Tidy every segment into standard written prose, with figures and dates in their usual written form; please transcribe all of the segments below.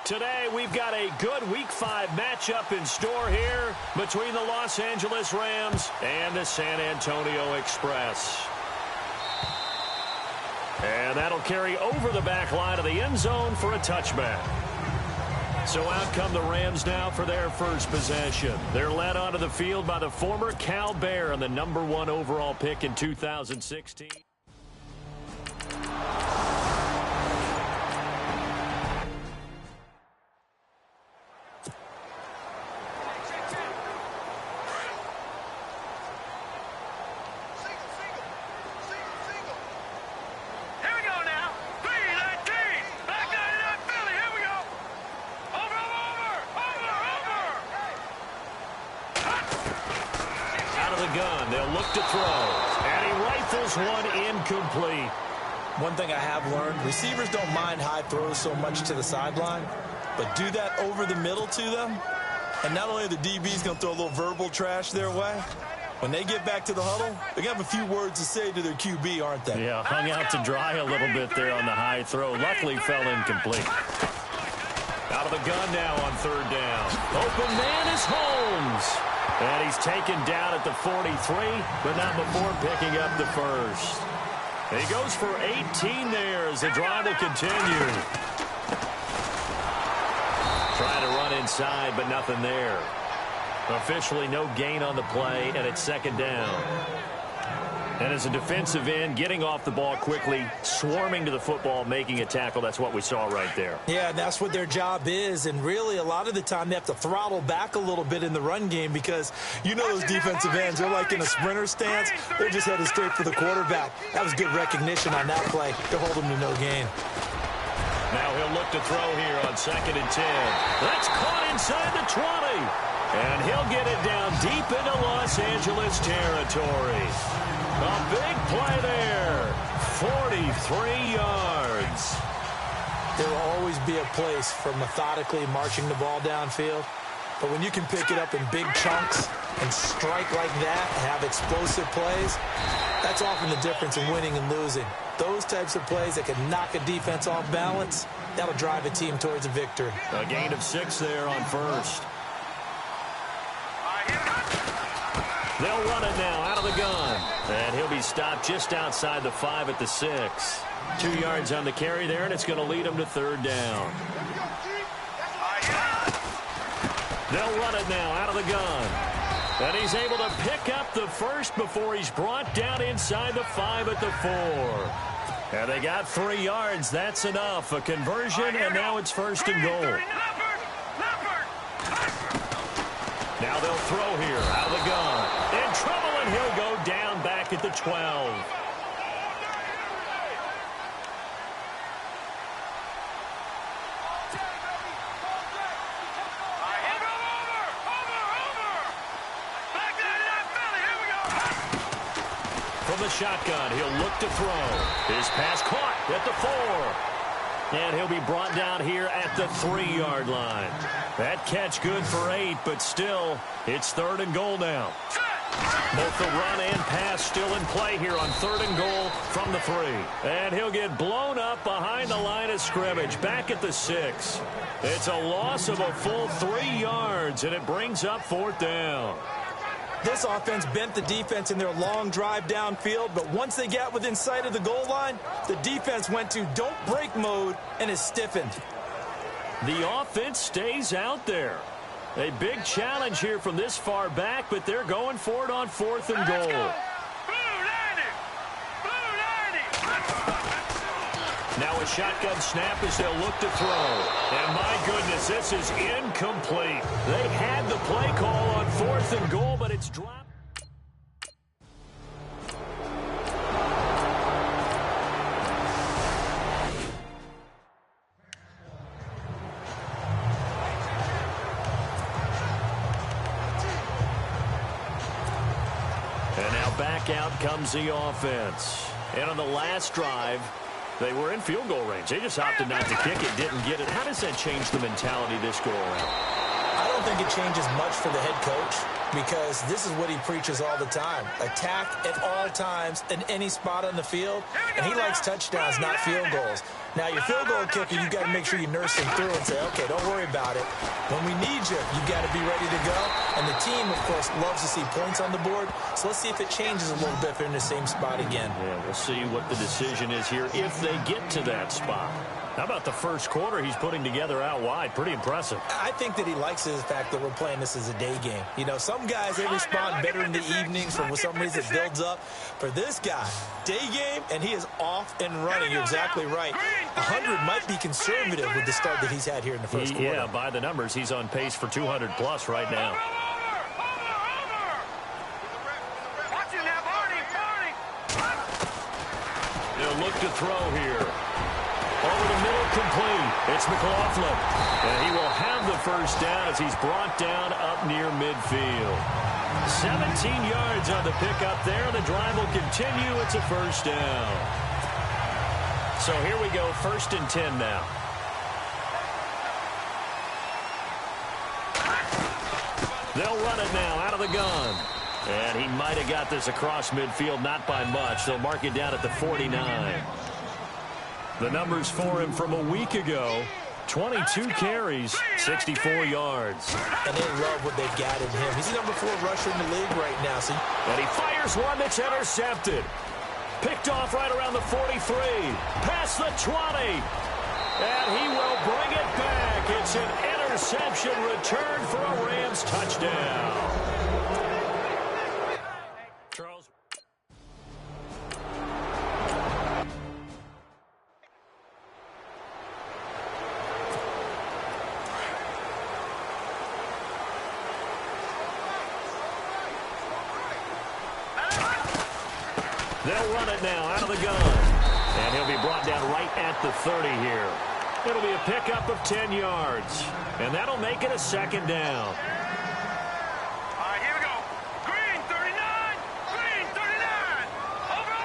Today, we've got a good Week 5 matchup in store here between the Los Angeles Rams and the San Antonio Express. And that'll carry over the back line of the end zone for a touchback. So out come the Rams now for their first possession. They're led onto the field by the former Cal Bear and the #1 overall pick in 2016. Gun. They'll look to throw. And he rifles one incomplete. One thing I have learned, receivers don't mind high throws so much to the sideline, but do that over the middle to them, and not only are the DBs going to throw a little verbal trash their way, when they get back to the huddle, they're going to have a few words to say to their QB, aren't they? Yeah, hung out to dry a little bit there on the high throw. Luckily fell incomplete. Out of the gun now on third down. Open man is Holmes. And he's taken down at the 43, but not before picking up the first. He goes for 18 there as the drive will continue. Trying to run inside, but nothing there. Officially no gain on the play, and it's second down. And as a defensive end, getting off the ball quickly, swarming to the football, making a tackle, that's what we saw right there. Yeah, and that's what their job is. And really, a lot of the time, they have to throttle back a little bit in the run game because you know those defensive ends, they're like in a sprinter stance. They're just headed straight for the quarterback. That was good recognition on that play to hold them to no gain. Now he'll look to throw here on 2nd and 10. That's caught inside the 20. And he'll get it down deep into Los Angeles territory. A big play there. 43 yards. There will always be a place for methodically marching the ball downfield. But when you can pick it up in big chunks and strike like that and have explosive plays, that's often the difference in winning and losing. Those types of plays that can knock a defense off balance, that'll drive a team towards a victory. A gain of 6 there on first. They'll run it now out of the gun. And he'll be stopped just outside the 5 at the 6. 2 yards on the carry there, and it's going to lead him to third down. They'll run it now out of the gun. And he's able to pick up the first before he's brought down inside the 5 at the 4. And they got 3 yards. That's enough. A conversion, and now it's 1st and goal. Now they'll throw here out of the gun. In trouble, and he'll go down back at the 12. From the shotgun, he'll look to throw. His pass caught at the 4. And he'll be brought down here at the 3-yard line. That catch good for 8, but still, it's 3rd and goal now. Both the run and pass still in play here on 3rd and goal from the 3. And he'll get blown up behind the line of scrimmage, back at the 6. It's a loss of a full 3 yards, and it brings up 4th down. This offense bent the defense in their long drive downfield, but once they got within sight of the goal line, the defense went to don't break mode and is stiffened. The offense stays out there. A big challenge here from this far back, but they're going for it on 4th and goal. Now a shotgun snap as they'll look to throw. And my goodness, this is incomplete. They had the play call on 4th and goal, but it's dropped. And now back out comes the offense. And on the last drive, they were in field goal range. They just opted not to kick it, didn't get it. How does that change the mentality this go around? I don't don't think it changes much for the head coach because this is what he preaches all the time. Attack at all times in any spot on the field, and he likes touchdowns, not field goals. Now, your field goal kicker, you've got to make sure you nurse him through and say, okay, don't worry about it. When we need you, you've got to be ready to go. And the team, of course, loves to see points on the board. So let's see if it changes a little bit if they're in the same spot again. Yeah, we'll see what the decision is here if they get to that spot. How about the first quarter he's putting together out wide? Pretty impressive. I think that he likes the fact that we're playing this as a day game. You know, some guys, they respond better in the evenings for some reason it builds up. For this guy, day game, and he is off and running. You're exactly right. 100 might be conservative with the start that he's had here in the first quarter. Yeah, by the numbers, he's on pace for 200-plus right now. They'll look to throw here. Over the middle, complete. It's McLaughlin. And he will have the first down as he's brought down up near midfield. 17 yards on the pickup there. The drive will continue. It's a first down. So here we go, 1st and 10 now. They'll run it now out of the gun. And he might have got this across midfield, not by much. They'll mark it down at the 49. The numbers for him from a week ago, 22 carries, 64 yards. And they love what they've got in him. He's the number 4 rusher in the league right now. So and he fires one that's intercepted. Picked off right around the 43. Past the 20. And he will bring it back. It's an interception return for a Rams touchdown. Charles. They'll run it now out of the gun. And he'll be brought down right at the 30 here. It'll be a pickup of 10 yards. And that'll make it a second down. All right, here we go. Green, 39. Green, 39. Over.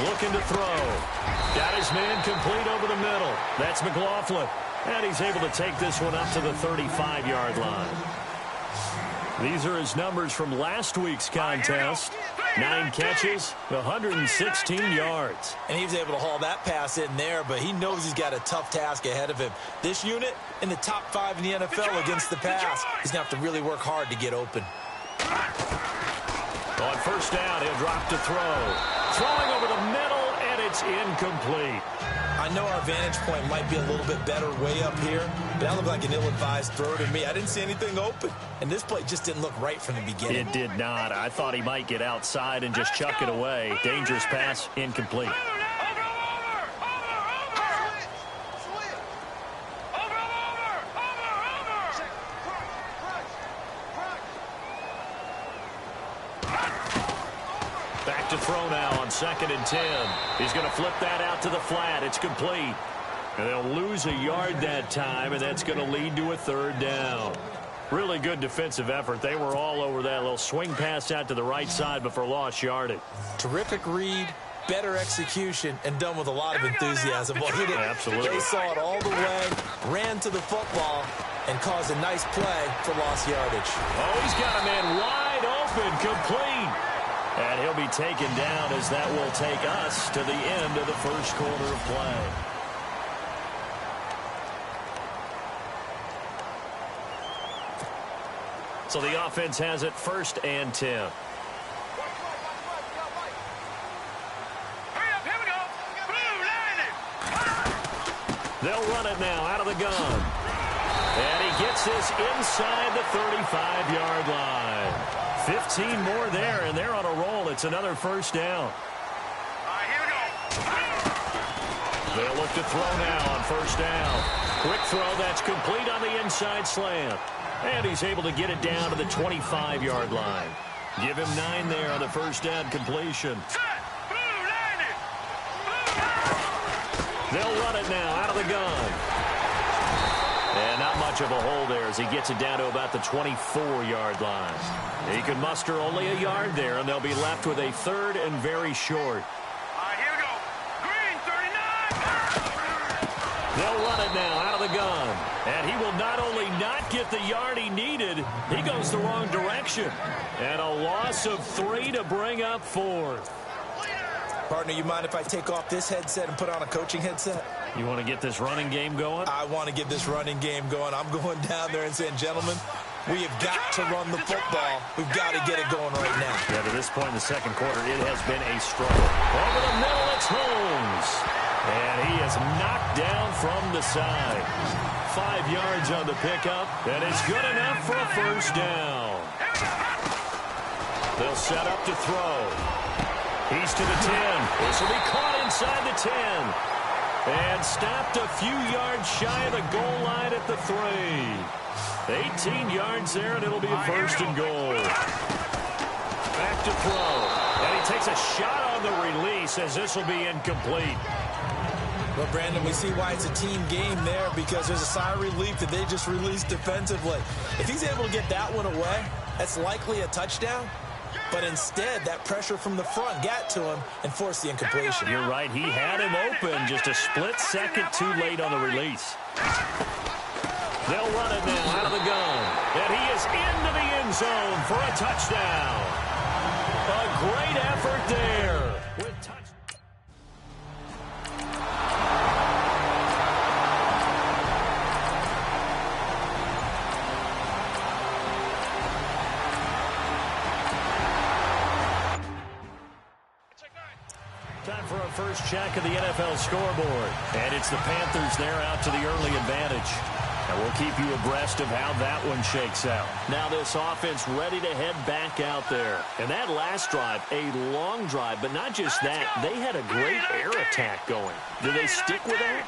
Looking to throw. Got his man complete over the middle. That's McLaughlin. And he's able to take this one up to the 35-yard line. These are his numbers from last week's contest. 9 catches, 116 yards. And he was able to haul that pass in there, but he knows he's got a tough task ahead of him. This unit in the top 5 in the NFL against the pass. He's going to have to really work hard to get open. On first down, he'll drop to throw. Throwing over the middle, and it's incomplete. I know our vantage point might be a little bit better way up here, but that looked like an ill-advised throw to me. I didn't see anything open, and this play just didn't look right from the beginning. It did not. I thought he might get outside and just chuck it away. Dangerous pass, incomplete. Back to throw now on 2nd and 10. He's going to flip that out to the flat. It's complete. And they'll lose a yard that time, and that's going to lead to a 3rd down. Really good defensive effort. They were all over that little swing pass out to the right side before lost yardage. Terrific read, better execution, and done with a lot of enthusiasm. Well, he did. Absolutely. They saw it all the way, ran to the football, and caused a nice play for lost yardage. Oh, he's got a man wide open, complete. And he'll be taken down as that will take us to the end of the first quarter of play. So the offense has it 1st and 10. Hurry up, here we go. Blue, line it. They'll run it now out of the gun. And he gets this inside the 35-yard line. 15 more there, and they're on a roll. It's another first down. All right, here we go. They'll look to throw now on first down. Quick throw that's complete on the inside slant. And he's able to get it down to the 25-yard line. Give him 9 there on the first down completion. Set. Blue, line it. They'll run it now out of the gun. And not much of a hole there as he gets it down to about the 24-yard line. He can muster only a yard there, and they'll be left with a 3rd and very short. All right, here we go. Green, 39. They'll run it now out of the gun. And he will not only not get the yard he needed, he goes the wrong direction. And a loss of 3 to bring up 4th. Partner, you mind if I take off this headset and put on a coaching headset? You want to get this running game going? I want to get this running game going. I'm going down there and saying, gentlemen, we have got to run the football. We've got to get it going right now. Yeah, to this point in the second quarter, it has been a struggle. Over the middle, it's Holmes. And he is knocked down from the side. 5 yards on the pickup, and it's good enough for a first down. They'll set up to throw. He's to the 10. This will be caught inside the 10. And stopped a few yards shy of the goal line at the 3. 18 yards there, and it'll be a first and goal. Back to throw. And he takes a shot on the release as this will be incomplete. Well, Brandon, we see why it's a team game there, because there's a sigh of relief that they just released defensively. If he's able to get that one away, that's likely a touchdown. But instead, that pressure from the front got to him and forced the incompletion. You're right. He had him open just a split second too late on the release. They'll run it now out of the gun. And he is into the end zone for a touchdown. A great effort there. With touchdown. Time for our first check of the NFL scoreboard. And it's the Panthers there out to the early advantage. And we'll keep you abreast of how that one shakes out. Now this offense ready to head back out there. And that last drive, a long drive, but not just that. They had a great air attack going. Do they stick with that?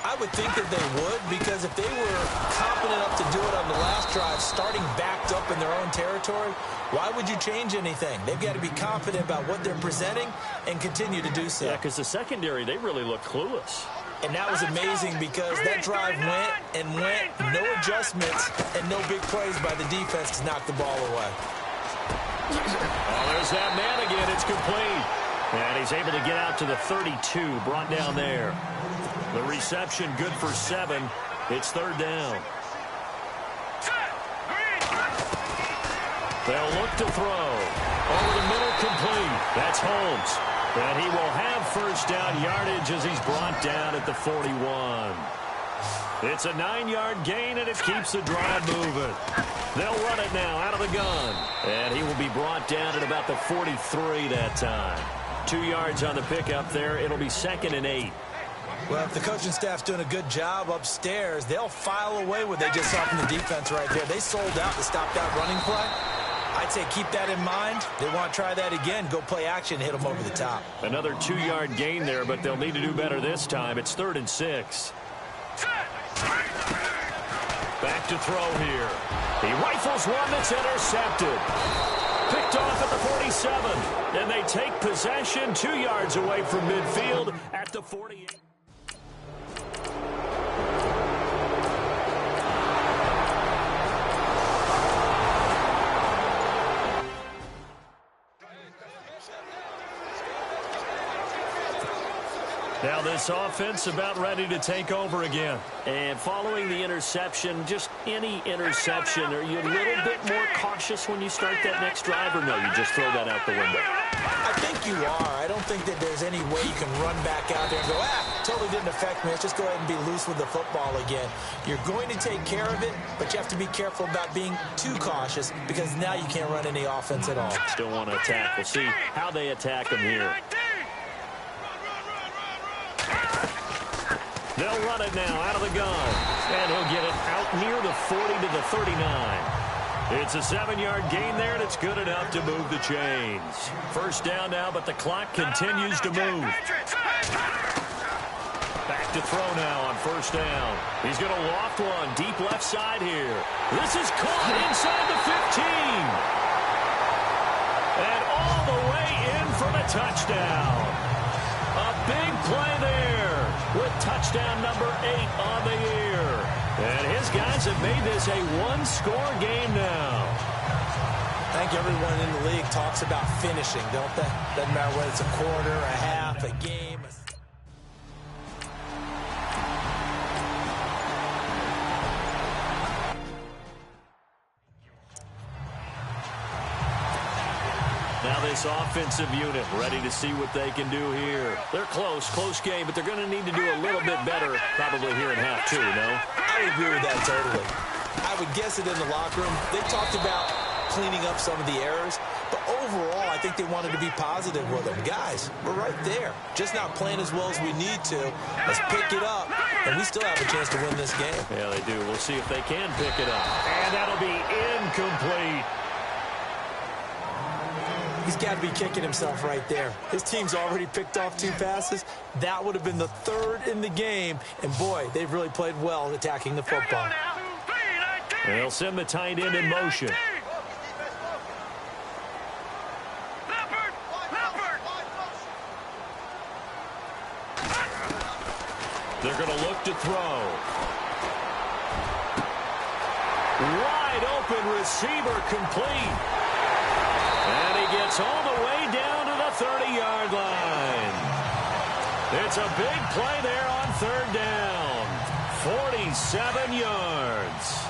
I would think that they would, because if they were competent enough to do it on the last drive, starting backed up in their own territory, why would you change anything? They've got to be confident about what they're presenting and continue to do so. Yeah, because the secondary, they really look clueless. And that was amazing, because that drive went and went, no adjustments, and no big plays by the defense to knock the ball away. Oh, there's that man again. It's complete. And he's able to get out to the 32, brought down there. The reception good for 7. It's third down. They'll look to throw. Over the middle, complete. That's Holmes. And he will have first down yardage as he's brought down at the 41. It's a 9-yard gain, and it keeps the drive moving. They'll run it now out of the gun. And he will be brought down at about the 43 that time. 2 yards on the pickup there. It'll be 2nd and 8. Well, if the coaching staff's doing a good job upstairs, they'll file away what they just saw from the defense right there. They sold out to stop that running play. I'd say keep that in mind. They want to try that again. Go play action, hit them over the top. Another 2-yard gain there, but they'll need to do better this time. It's 3rd and 6. Back to throw here. He rifles one that's intercepted. Picked off at the 47. And they take possession 2 yards away from midfield at the 48. Now this offense about ready to take over again. And following the interception, just any interception, are you a little bit more cautious when you start that next drive, or no, you just throw that out the window? I think you are. I don't think that there's any way you can run back out there and go, totally didn't affect me. Let's just go ahead and be loose with the football again. You're going to take care of it, but you have to be careful about being too cautious, because now you can't run any offense at all. Still want to attack. We'll see how they attack him here. They'll run it now out of the gun. And he'll get it out near the 40 to the 39. It's a 7-yard gain there, and it's good enough to move the chains. First down now, but the clock continues to move. Back to throw now on first down. He's going to loft one deep left side here. This is caught inside the 15. And all the way in for the touchdown. A big play there with touchdown number 8 on the year. And his guys have made this a one-score game now. I think everyone in the league talks about finishing, don't they? Doesn't matter whether it's a quarter, a half, a game. this offensive unit ready to see what they can do here. They're close game, but they're going to need to do a little bit better probably here in half two, no? I would agree with that totally. I would guess it in the locker room. They talked about cleaning up some of the errors, but overall, I think they wanted to be positive with them. Guys, we're right there. Just not playing as well as we need to. Let's pick it up, and we still have a chance to win this game. Yeah, they do. We'll see if they can pick it up. And that'll be incomplete. He's got to be kicking himself right there. His team's already picked off 2 passes. That would have been the 3rd in the game. And, boy, they've really played well attacking the football. They'll send the tight end in motion. They're going to look to throw. Wide open receiver complete. And he gets all the way down to the 30-yard line. It's a big play there on 3rd down. 47 yards.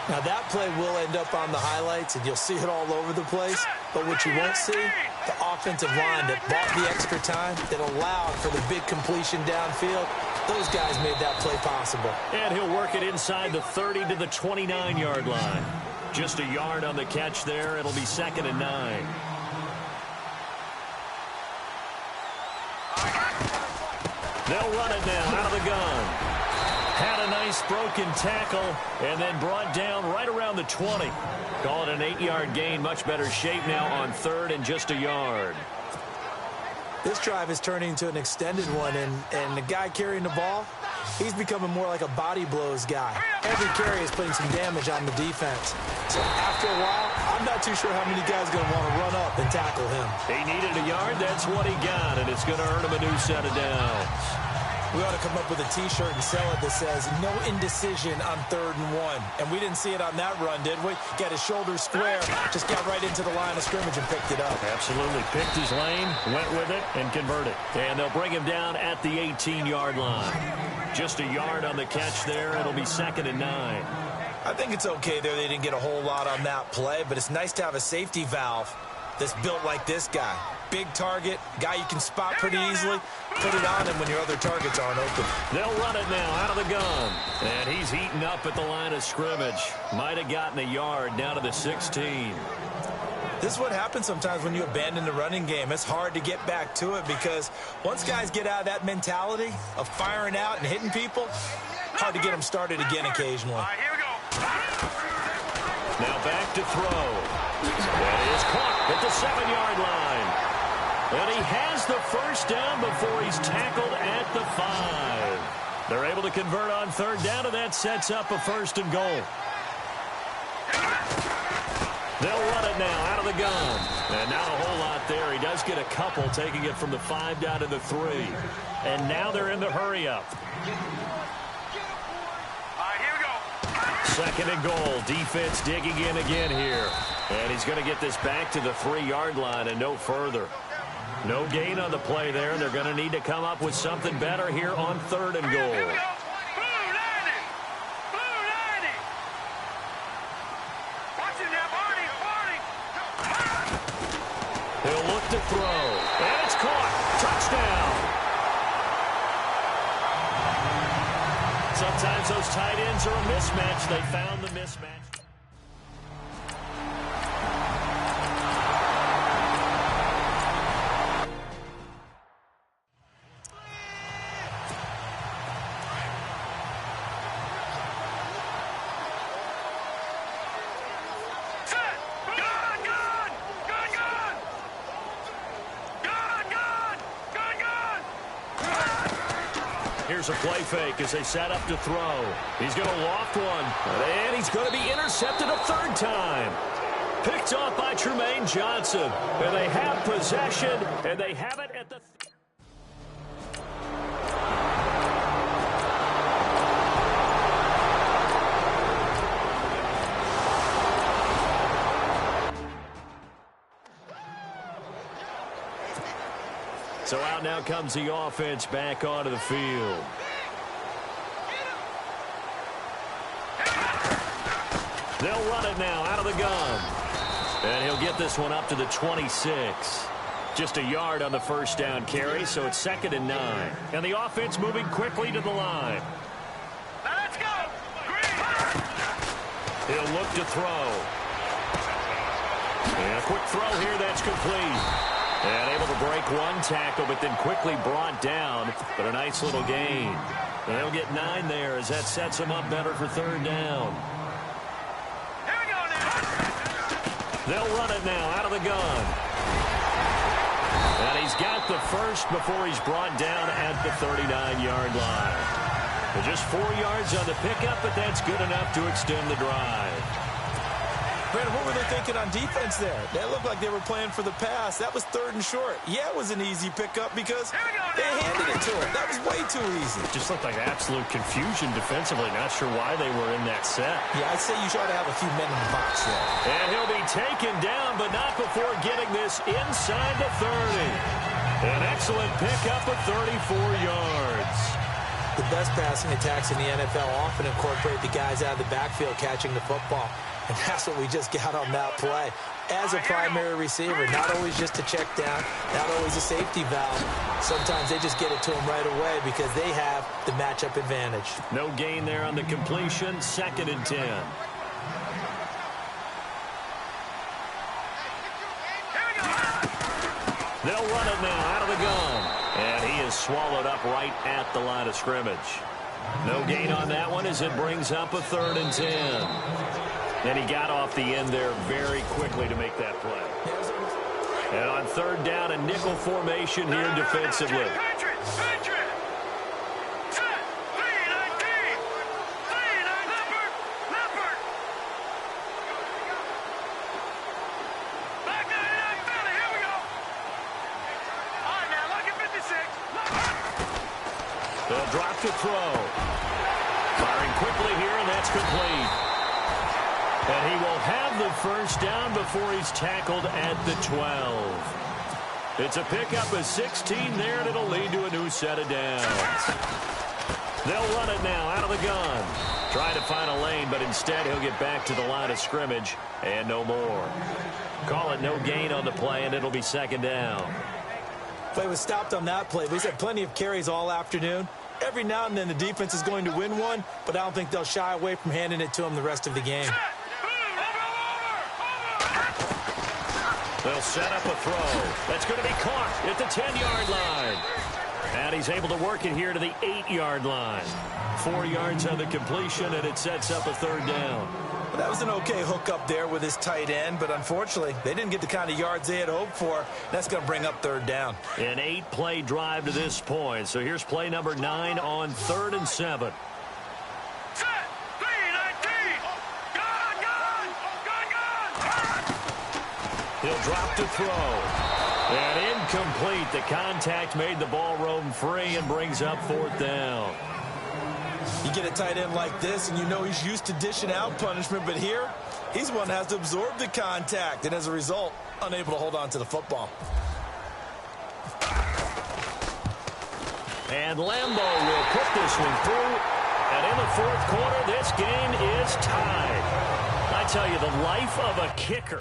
Now, that play will end up on the highlights, and you'll see it all over the place. But what you won't see, the offensive line that bought the extra time, that allowed for the big completion downfield, those guys made that play possible. And he'll work it inside the 30 to the 29-yard line. Just a yard on the catch there. It'll be 2nd and 9. They'll run it now out of the gun. Had a nice broken tackle and then brought down right around the 20. Call it an 8-yard gain. Much better shape now on 3rd and just a yard. This drive is turning into an extended one, and the guy carrying the ball, he's becoming more like a body blows guy. Every carry is putting some damage on the defense. So after a while, I'm not too sure how many guys are going to want to run up and tackle him. He needed a yard. That's what he got, and it's going to earn him a new set of downs. We ought to come up with a T-shirt and sell it that says, no indecision on 3rd and 1. And we didn't see it on that run, did we? Got his shoulders square, just got right into the line of scrimmage and picked it up. Absolutely. Picked his lane, went with it, and converted. And they'll bring him down at the 18-yard line. Just a yard on the catch there. It'll be 2nd and 9. I think it's okay there. They didn't get a whole lot on that play, but it's nice to have a safety valve that's built like this guy. Big target, guy you can spot pretty easily. Put it on him when your other targets aren't open. They'll run it now out of the gun. And he's heating up at the line of scrimmage. Might have gotten a yard down to the 16. This is what happens sometimes when you abandon the running game. It's hard to get back to it because once guys get out of that mentality of firing out and hitting people, hard to get them started again occasionally. Here we go. Now back to throw. That is caught at the 7-yard line. And he has the first down before he's tackled at the 5. They're able to convert on 3rd down, and that sets up a 1st and goal. They'll run it now out of the gun. And not a whole lot there. He does get a couple, taking it from the 5 down to the 3. And now they're in the hurry-up. Here we go. 2nd and goal. Defense digging in again here. And he's going to get this back to the 3-yard line and no further. No gain on the play there, and they're going to need to come up with something better here on 3rd and goal. Here we go. Blue 90. Blue 90. Watch it now, Barney. Barney. He'll look to throw. And it's caught. Touchdown. Sometimes those tight ends are a mismatch. They found the mismatch. Here's a play fake as they set up to throw. He's going to loft one. And he's going to be intercepted a 3rd time. Picked off by Tremaine Johnson. And they have possession, and they have it at the... So out now comes the offense back onto the field. They'll run it now out of the gun. And he'll get this one up to the 26. Just a yard on the first down carry, so it's 2nd and 9. And the offense moving quickly to the line. Now let's go. Green. He'll look to throw. And a quick throw here that's complete. And able to break one tackle, but then quickly brought down. But a nice little gain. And they'll get 9 there as that sets them up better for 3rd down. Here we go now. They'll run it now out of the gun. And he's got the first before he's brought down at the 39-yard line. But just 4 yards on the pickup, but that's good enough to extend the drive. Brandon, what were they thinking on defense there? That looked like they were playing for the pass. That was 3rd and short. Yeah, it was an easy pickup because they handed it to him. That was way too easy. Just looked like absolute confusion defensively. Not sure why they were in that set. Yeah, I'd say you try to have a few men in the box there. And he'll be taken down, but not before getting this inside the 30. An excellent pickup of 34 yards. The best passing attacks in the NFL often incorporate the guys out of the backfield catching the football. And that's what we just got on that play. As a primary receiver, not always just a check down, not always a safety valve. Sometimes they just get it to him right away because they have the matchup advantage. No gain there on the completion, 2nd and 10. They'll run it now out of the gun. And he is swallowed up right at the line of scrimmage. No gain on that one as it brings up a 3rd and 10. And he got off the end there very quickly to make that play. And on 3rd down, a nickel formation here defensively. They'll drop to throw. Firing quickly here, and that's complete. And he will have the first down before he's tackled at the 12. It's a pickup of 16 there, and it'll lead to a new set of downs. They'll run it now out of the gun. Trying to find a lane, but instead he'll get back to the line of scrimmage and no more. Call it no gain on the play, and it'll be 2nd down. Play was stopped on that play, but he's had plenty of carries all afternoon. Every now and then the defense is going to win one, but I don't think they'll shy away from handing it to him the rest of the game. They'll set up a throw. That's going to be caught at the 10-yard line. And he's able to work it here to the 8-yard line. 4 yards on the completion, and it sets up a 3rd down. Well, that was an okay hook up there with his tight end, but unfortunately, they didn't get the kind of yards they had hoped for. That's going to bring up 3rd down. An 8-play drive to this point. So here's play number 9 on 3rd and 7. He'll drop to throw. And incomplete. The contact made the ball roam free and brings up 4th down. You get a tight end like this, and you know he's used to dishing out punishment, but here, he's the one that has to absorb the contact, and as a result, unable to hold on to the football. And Lambeau will put this one through. And in the 4th quarter, this game is tied. I tell you, the life of a kicker.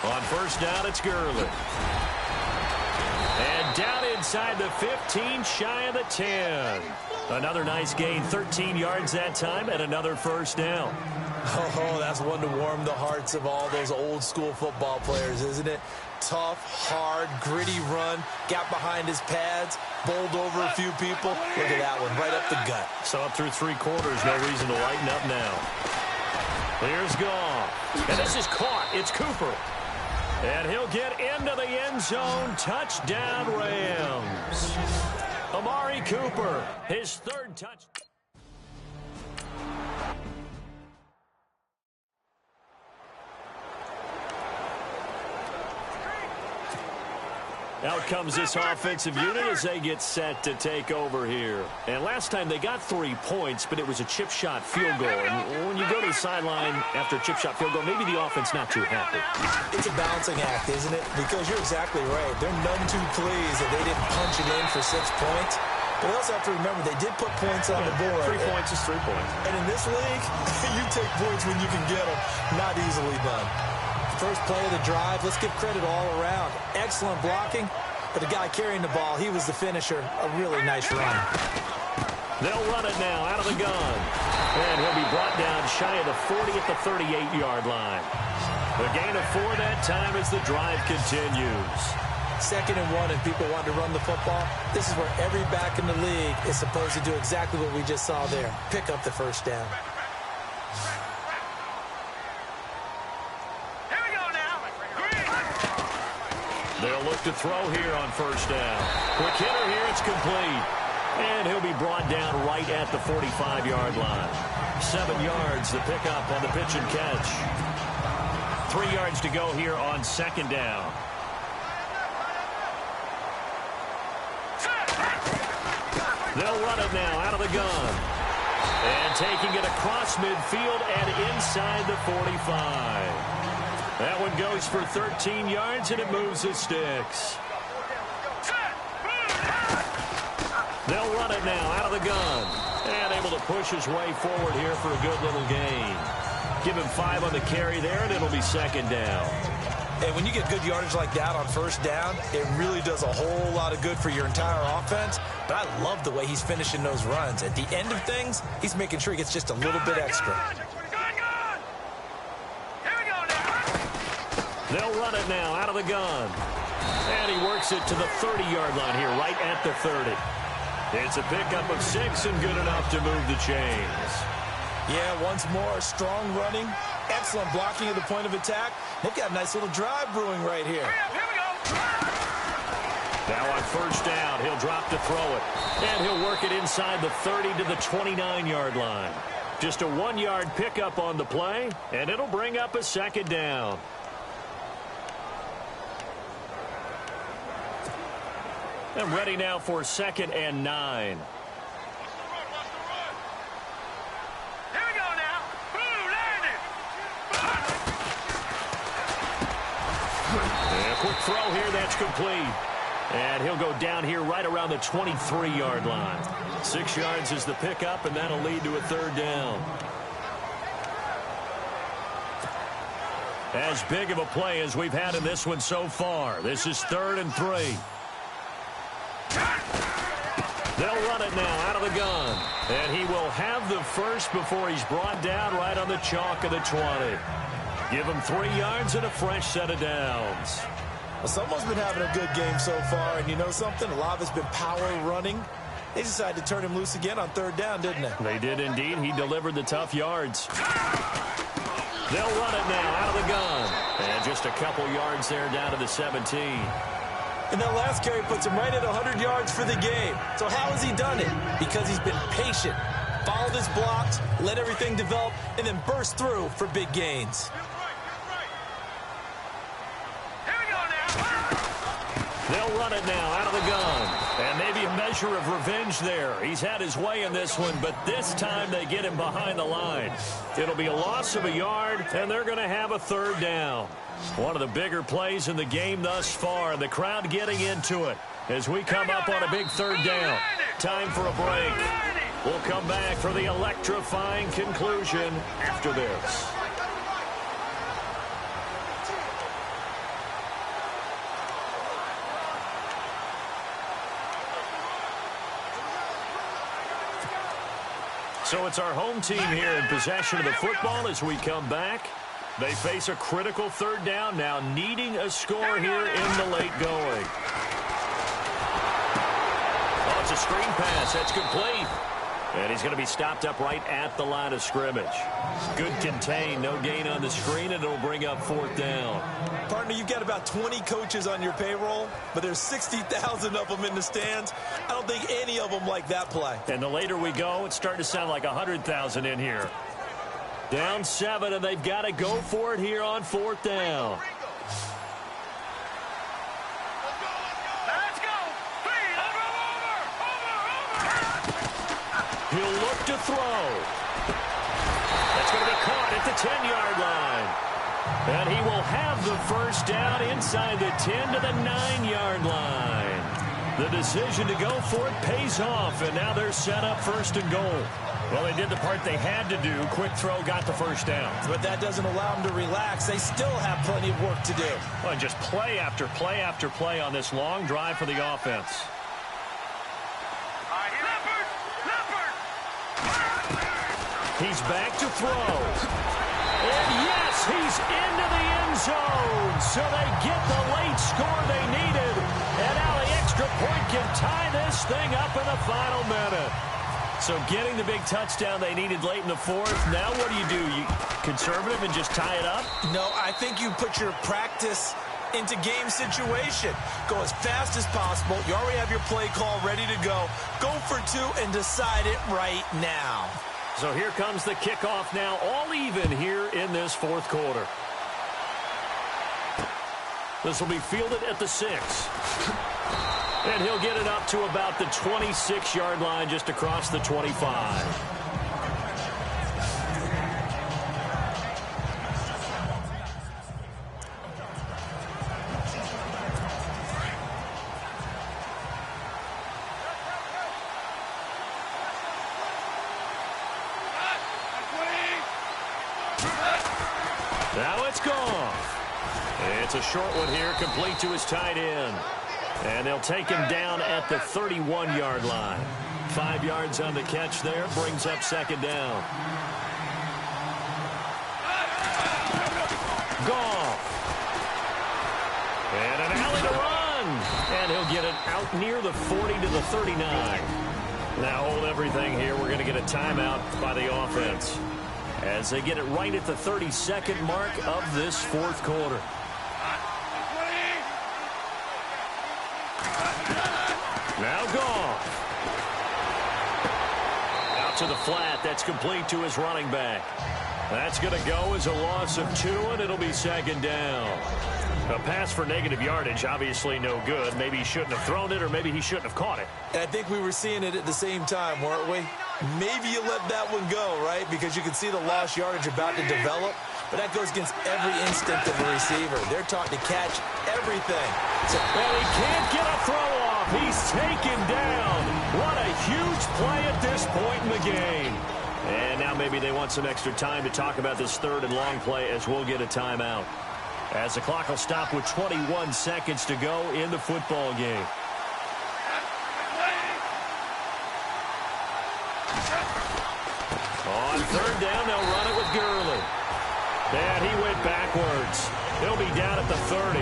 On 1st down, it's Gurley. And down inside the 15, shy of the 10. Another nice gain, 13 yards that time, and another 1st down. Oh, that's one to warm the hearts of all those old-school football players, isn't it? Tough, hard, gritty run, got behind his pads, bowled over a few people. Look at that one, right up the gut. So up through 3 quarters, no reason to lighten up now. Here's Goff. And this is caught. It's Cooper. And he'll get into the end zone. Touchdown, Rams. Amari Cooper, his 3rd touchdown. Out comes this offensive unit as they get set to take over here. And last time they got 3 points, but it was a chip shot field goal. And when you go to the sideline after a chip shot field goal, maybe the offense not too happy. It's a balancing act, isn't it? Because you're exactly right. They're none too pleased that they didn't punch it in for 6 points. But they also have to remember they did put points on the board. 3 points is 3 points. And in this league, you take points when you can get them. Not easily done. First play of the drive, let's give credit all around. Excellent blocking, but the guy carrying the ball, he was the finisher. A really nice run. They'll run it now out of the gun. And he'll be brought down shy of the 40 at the 38-yard line. A gain of 4 that time as the drive continues. 2nd and 1, and people want to run the football. This is where every back in the league is supposed to do exactly what we just saw there. Pick up the first down. They'll look to throw here on first down. Quick hitter here, it's complete. And he'll be brought down right at the 45-yard line. 7 yards, the pickup on the pitch and catch. 3 yards to go here on 2nd down. They'll run it now out of the gun. And taking it across midfield and inside the 45. That one goes for 13 yards, and it moves the sticks. They'll run it now out of the gun. And able to push his way forward here for a good little gain. Give him 5 on the carry there, and it'll be 2nd down. And when you get good yardage like that on first down, it really does a whole lot of good for your entire offense. But I love the way he's finishing those runs. At the end of things, he's making sure he gets just a little bit extra. They'll run it now out of the gun. And he works it to the 30-yard line here, right at the 30. It's a pickup of 6 and good enough to move the chains. Yeah, once more, strong running, excellent blocking at the point of attack. They've got a nice little drive brewing right here. Now on first down, he'll drop to throw it. And he'll work it inside the 30 to the 29-yard line. Just a 1-yard pickup on the play, and it'll bring up a 2nd down. And ready now for 2nd and 9. And a quick throw here, that's complete. And he'll go down here right around the 23-yard line. 6 yards is the pickup, and that'll lead to a 3rd down. As big of a play as we've had in this one so far. This is 3rd and 3. They'll run it now out of the gun. And he will have the first before he's brought down right on the chalk of the 20. Give him 3 yards and a fresh set of downs. Well, someone's been having a good game so far, and you know something? A lot of it's been power running. They decided to turn him loose again on 3rd down, didn't they? They did indeed. He delivered the tough yards. They'll run it now out of the gun. And just a couple yards there down to the 17. And that last carry puts him right at 100 yards for the game. So how has he done it? Because he's been patient, followed his blocks, let everything develop, and then burst through for big gains. They'll run it now out of the gun. And maybe a measure of revenge there. He's had his way in this one, but this time they get him behind the line. It'll be a loss of a yard, and they're going to have a 3rd down. One of the bigger plays in the game thus far, and the crowd getting into it as we come up on a big 3rd down. Time for a break. We'll come back for the electrifying conclusion after this. So it's our home team here in possession of the football as we come back. They face a critical 3rd down, now needing a score here in the late going. Oh, it's a screen pass. That's complete. And he's going to be stopped up right at the line of scrimmage. Good contain, no gain on the screen, and it'll bring up 4th down. Partner, you've got about 20 coaches on your payroll, but there's 60,000 of them in the stands. I don't think any of them like that play. And the later we go, it's starting to sound like 100,000 in here. Down 7, and they've got to go for it here on 4th down. He'll look to throw. That's going to be caught at the 10-yard line. And he will have the first down inside the 10 to the 9-yard line. The decision to go for it pays off, and now they're set up first and goal. Well, they did the part they had to do. Quick throw got the first down. But that doesn't allow them to relax. They still have plenty of work to do. Well, just play after play after play on this long drive for the offense. He's back to throw. And yes, he's into the end zone. So they get the late score they needed. And now the extra point can tie this thing up in the final minute. So getting the big touchdown they needed late in the fourth. Now what do? You conservative and just tie it up? No, I think you put your practice into game situation. Go as fast as possible. You already have your play call ready to go. Go for two and decide it right now. So here comes the kickoff now, all even here in this fourth quarter. This will be fielded at the 6. And he'll get it up to about the 26-yard line, just across the 25. Now it's gone. It's a short one here, complete to his tight end. And they'll take him down at the 31-yard line. 5 yards on the catch there, brings up second down. Gone. And an alley to run. And he'll get it out near the 40 to the 39. Now hold everything here. We're going to get a timeout by the offense, as they get it right at the 32nd mark of this fourth quarter. Now gone. Out to the flat. That's complete to his running back. That's going to go as a loss of 2, and it'll be second down. A pass for negative yardage, obviously no good. Maybe he shouldn't have thrown it, or maybe he shouldn't have caught it. I think we were seeing it at the same time, weren't we? Maybe you let that one go, right? Because you can see the lost yardage about to develop. But that goes against every instinct of a receiver. They're taught to catch everything. And he can't get a throw off. He's taken down. What a huge play at this point in the game. And now maybe they want some extra time to talk about this third and long play, as we'll get a timeout, as the clock will stop with 21 seconds to go in the football game. On third down, they'll run it with Gurley. And he went backwards. He'll be down at the 30.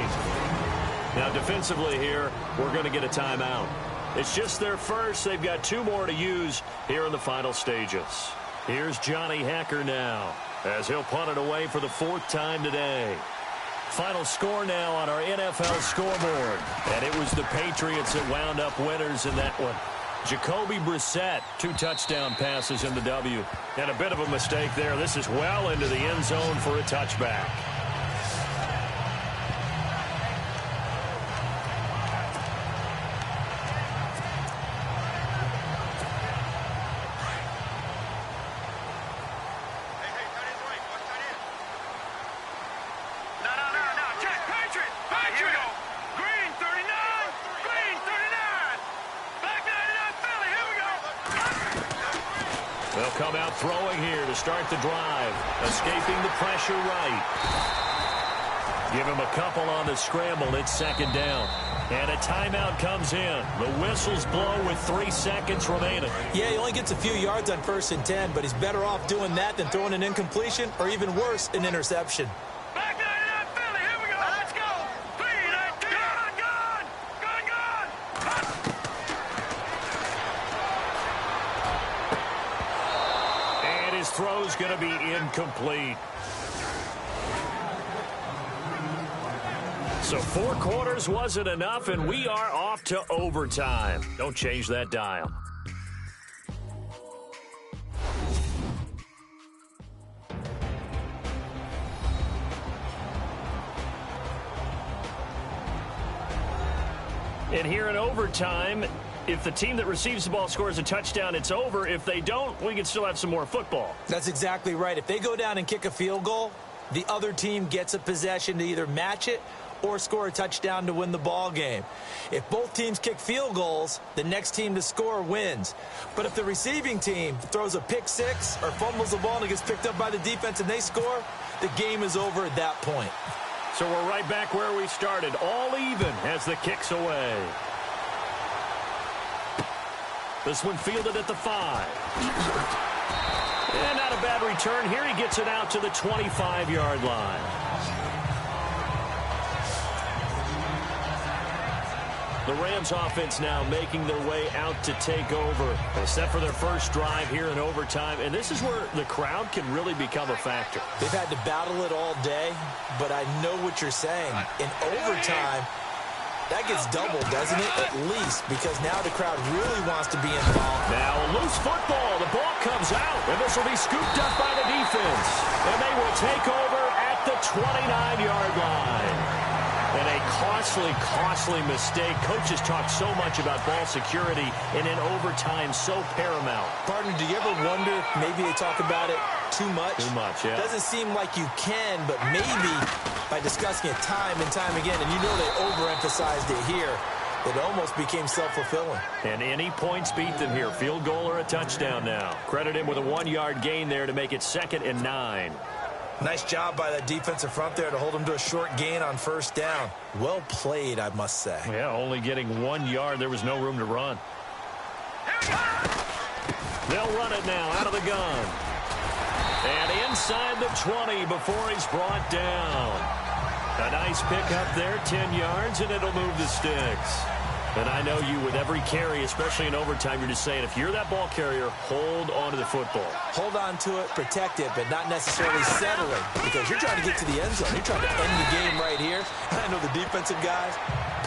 Now defensively here, we're going to get a timeout. It's just their first. They've got 2 more to use here in the final stages. Here's Johnny Hacker now, as he'll punt it away for the 4th time today. Final score now on our NFL scoreboard. And it was the Patriots that wound up winners in that one. Jacoby Brissett, 2 touchdown passes in the W. And a bit of a mistake there. This is well into the end zone for a touchback. They'll come out throwing here to start the drive. Escaping the pressure right. Give him a couple on the scramble. It's second down. And a timeout comes in. The whistles blow with 3 seconds remaining. Yeah, he only gets a few yards on 1st and 10, but he's better off doing that than throwing an incompletion, or even worse, an interception. Throw's going to be incomplete. So 4 quarters wasn't enough, and we are off to overtime. Don't change that dial. And here in overtime, If the team that receives the ball scores a touchdown, it's over. If they don't, we can still have some more football. That's exactly right. If they go down and kick a field goal, the other team gets a possession to either match it or score a touchdown to win the ball game. If both teams kick field goals, the next team to score wins. But if the receiving team throws a pick six or fumbles the ball and it gets picked up by the defense and they score, the game is over at that point. So we're right back where we started, all even as the kick's away. This one fielded at the 5. And not a bad return here. He gets it out to the 25-yard line. The Rams offense now making their way out to take over. They set for their first drive here in overtime, and this is where the crowd can really become a factor. They've had to battle it all day, but I know what you're saying. In overtime, that gets doubled, doesn't it? At least, because now the crowd really wants to be involved. Now a loose football. The ball comes out, and this will be scooped up by the defense. And they will take over at the 29-yard line. And a costly mistake. Coaches talk so much about ball security, and in overtime, so paramount. Partner, do you ever wonder, maybe they talk about it too much? Too much, yeah. Doesn't seem like you can, but maybe by discussing it time and time again, and you know they overemphasized it here, it almost became self-fulfilling. And any points beat them here. Field goal or a touchdown now. Credit him with a 1-yard gain there to make it 2nd and 9. Nice job by that defensive front there to hold him to a short gain on first down. Well played, I must say. Yeah, only getting 1 yard. There was no room to run. They'll run it now out of the gun. And inside the 20 before he's brought down. A nice pickup there, 10 yards, and it'll move the sticks. And I know you, with every carry, especially in overtime, you're just saying, if you're that ball carrier, hold on to the football. Hold on to it, protect it, but not necessarily settle it, because you're trying to get to the end zone. You're trying to end the game right here. And I know the defensive guys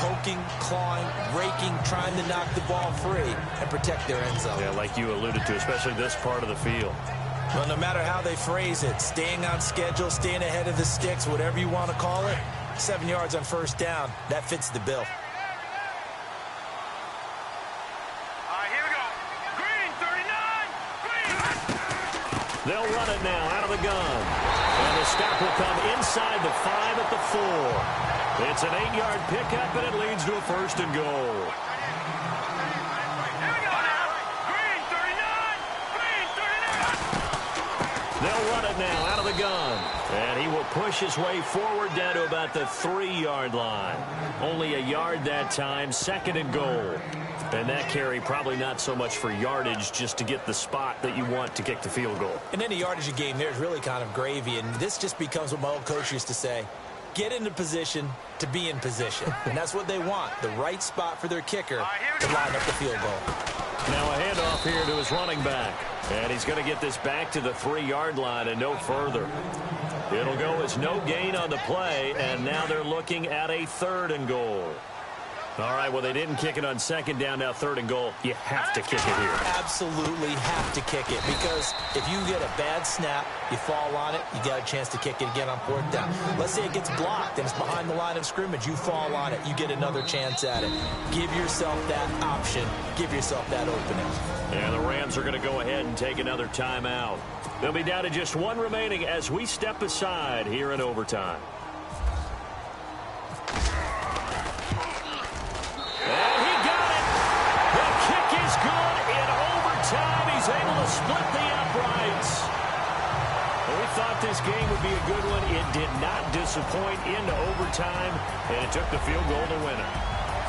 poking, clawing, raking, trying to knock the ball free and protect their end zone. Yeah, like you alluded to, especially this part of the field. Well, no matter how they phrase it, staying on schedule, staying ahead of the sticks, whatever you want to call it, 7 yards on first down, that fits the bill. They'll run it now out of the gun. And the stop will come inside the 5 at the 4. It's an 8-yard pickup, and it leads to a 1st and goal. Here we go now. Green 39. Green 39. They'll run it now out of the gun. And he will push his way forward down to about the 3-yard line. Only a yard that time, 2nd and goal. And that carry probably not so much for yardage, just to get the spot that you want to kick the field goal. And any yardage of game there is really kind of gravy, and this just becomes what my old coach used to say, get into position to be in position. And that's what they want, the right spot for their kicker to line up the field goal. Now a handoff here to his running back. And he's going to get this back to the 3-yard line and no further. It'll go as no gain on the play, and now they're looking at a 3rd and goal. All right, well, they didn't kick it on 2nd down, now 3rd and goal. You have to kick it here. Absolutely have to kick it, because if you get a bad snap, you fall on it, you got a chance to kick it again on 4th down. Let's say it gets blocked and it's behind the line of scrimmage. You fall on it, you get another chance at it. Give yourself that option. Give yourself that opening. And the Rams are going to go ahead and take another timeout. They'll be down to just 1 remaining as we step aside here in overtime. He's able to split the uprights. Well, we thought this game would be a good one. It did not disappoint into overtime, and it took the field goal to win it.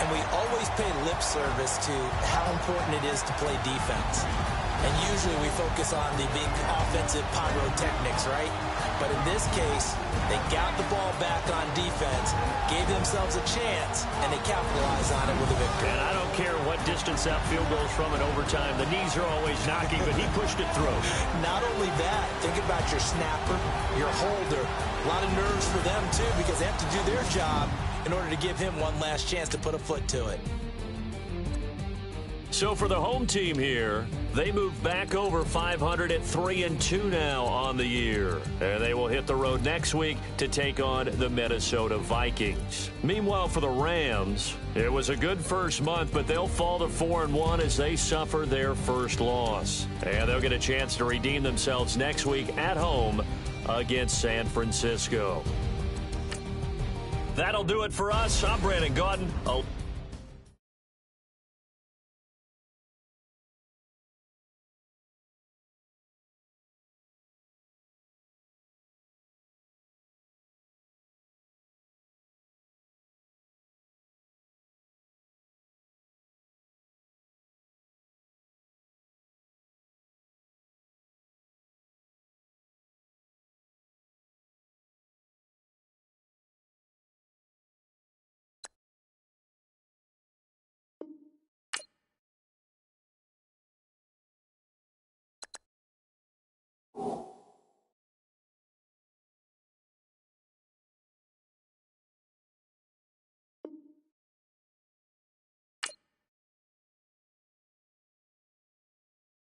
And we always pay lip service to how important it is to play defense. And usually we focus on the big offensive pyrotechnics, right? But in this case, they got the ball back on defense, gave themselves a chance, and they capitalized on it with a victory. And I don't care what distance that field goes from in overtime. The knees are always knocking, but he pushed it through. Not only that, think about your snapper, your holder. A lot of nerves for them, too, because they have to do their job in order to give him one last chance to put a foot to it. So for the home team here, They move back over 500 at 3-2 now on the year. And they will hit the road next week to take on the Minnesota Vikings. Meanwhile, for the Rams, it was a good first month, but they'll fall to 4-1 as they suffer their first loss. And they'll get a chance to redeem themselves next week at home against San Francisco. That'll do it for us. I'm Brandon Gaudin.